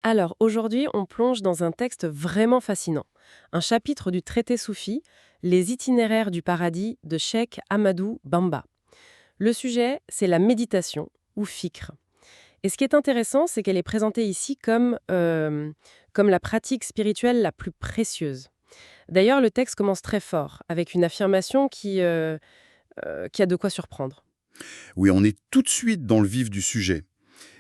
Alors, aujourd'hui, on plonge dans un texte vraiment fascinant. Un chapitre du traité soufi, Les itinéraires du paradis de Cheikh Ahmadou Bamba. Le sujet, c'est la méditation, ou fikr. Et ce qui est intéressant, c'est qu'elle est présentée ici comme la pratique spirituelle la plus précieuse. D'ailleurs, le texte commence très fort, avec une affirmation qui a de quoi surprendre. Oui, on est tout de suite dans le vif du sujet.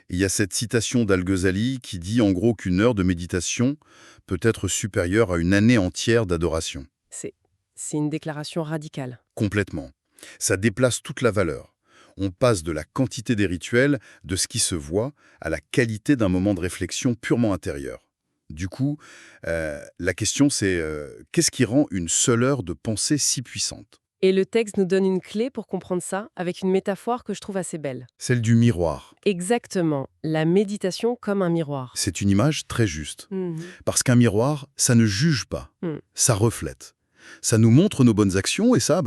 Il y a cette citation d'Al-Ghazali qui dit en gros qu'une heure de méditation peut être supérieure à une année entière d'adoration. C'est, c'est une déclaration radicale. Complètement. Ça déplace toute la valeur. On passe de la quantité des rituels, de ce qui se voit, à la qualité d'un moment de réflexion purement intérieur. Du coup, la question c'est qu'est-ce qui rend une seule heure de pensée si puissante? Et le texte nous donne une clé pour comprendre ça, avec une métaphore que je trouve assez belle. Celle du miroir. Exactement, la méditation comme un miroir. C'est une image très juste. Mhm. Parce qu'un miroir, ça ne juge pas, Mm. ça reflète. Ça nous montre nos bonnes actions et ça,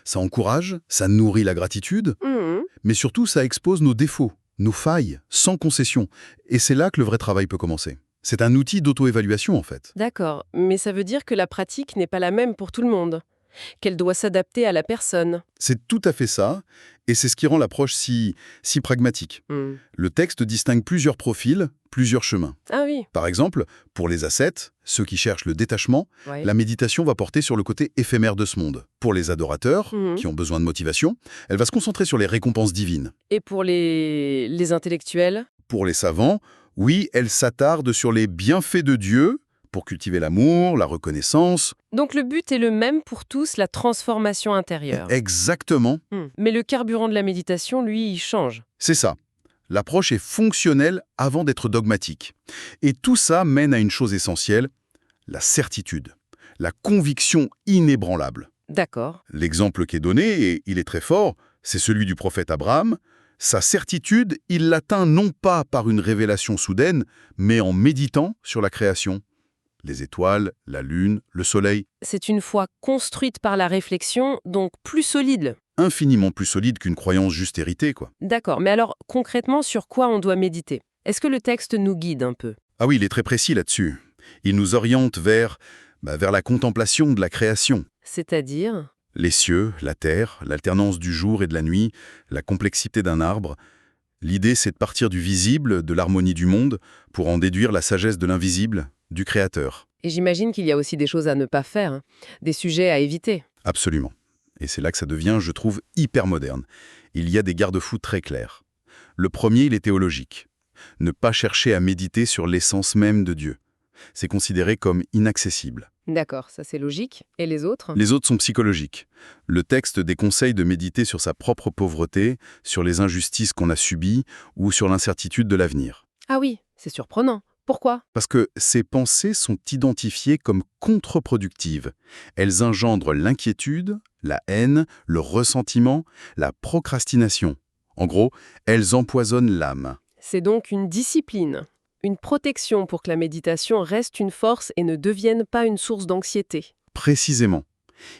ça encourage, ça nourrit la gratitude, Mhm. mais surtout ça expose nos défauts, nos failles, sans concession. Et c'est là que le vrai travail peut commencer. C'est un outil d'auto-évaluation en fait. D'accord, mais ça veut dire que la pratique n'est pas la même pour tout le monde, qu'elle doit s'adapter à la personne. C'est tout à fait ça, et c'est ce qui rend l'approche si pragmatique. Mm. Le texte distingue plusieurs profils, plusieurs chemins. Ah oui, Par exemple, pour les ascètes, ceux qui cherchent le détachement, ouais. la méditation va porter sur le côté éphémère de ce monde. Pour les adorateurs, Mhm. qui ont besoin de motivation, elle va se concentrer sur les récompenses divines. Et pour les intellectuels? Pour les savants, oui, elle s'attarde sur les bienfaits de Dieu pour cultiver l'amour, la reconnaissance. Donc le but est le même pour tous, la transformation intérieure. Exactement, Mais le carburant de la méditation, lui, il change. c'est ça. L'approche est fonctionnelle avant d'être dogmatique. Et tout ça mène à une chose essentielle, la certitude, la conviction inébranlable. D'accord. L'exemple qui est donné, et il est très fort, c'est celui du prophète Abraham. Sa certitude, il l'atteint non pas par une révélation soudaine, mais en méditant sur la création. Les étoiles, la lune, le soleil, C'est une foi construite par la réflexion, donc plus solide. infiniment plus solide qu'une croyance juste héritée, quoi. D'accord, mais alors concrètement, sur quoi on doit méditer? Est-ce que le texte nous guide un peu? Ah oui, il est très précis là-dessus. Il nous oriente vers la contemplation de la création. C'est-à-dire? Les cieux, la terre, l'alternance du jour et de la nuit, la complexité d'un arbre. L'idée, c'est de partir du visible, de l'harmonie du monde, pour en déduire la sagesse de l'invisible, du Créateur. Et j'imagine qu'il y a aussi des choses à ne pas faire, hein, des sujets à éviter. Absolument. Et c'est là que ça devient, je trouve, hyper moderne. Il y a des garde-fous très clairs. Le premier, il est théologique. Ne pas chercher à méditer sur l'essence même de Dieu. C'est considéré comme inaccessible. D'accord, ça c'est logique. Et les autres? Les autres sont psychologiques. Le texte déconseille de méditer sur sa propre pauvreté, sur les injustices qu'on a subies ou sur l'incertitude de l'avenir. Ah oui, c'est surprenant. Pourquoi? Parce que ces pensées sont identifiées comme contre-productives. Elles engendrent l'inquiétude, la haine, le ressentiment, la procrastination. En gros, elles empoisonnent l'âme. C'est donc une discipline, une protection pour que la méditation reste une force et ne devienne pas une source d'anxiété. Précisément.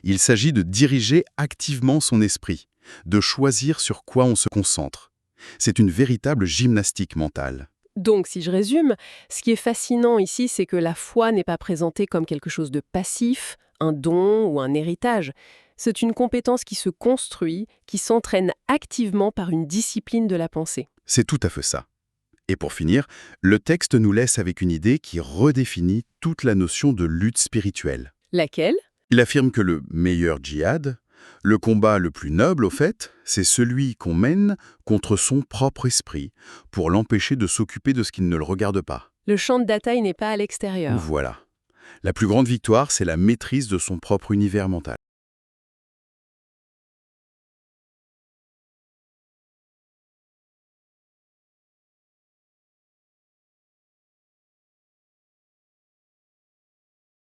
Il s'agit de diriger activement son esprit, de choisir sur quoi on se concentre. C'est une véritable gymnastique mentale. Donc, si je résume, ce qui est fascinant ici, c'est que la foi n'est pas présentée comme quelque chose de passif, un don ou un héritage. C'est une compétence qui se construit, qui s'entraîne activement par une discipline de la pensée. C'est tout à fait ça. Et pour finir, le texte nous laisse avec une idée qui redéfinit toute la notion de lutte spirituelle. Laquelle? Il affirme que le meilleur djihad, le combat le plus noble au fait, c'est celui qu'on mène contre son propre esprit, pour l'empêcher de s'occuper de ce qui ne le regarde pas. Le champ de bataille n'est pas à l'extérieur. Voilà. La plus grande victoire, c'est la maîtrise de son propre univers mental.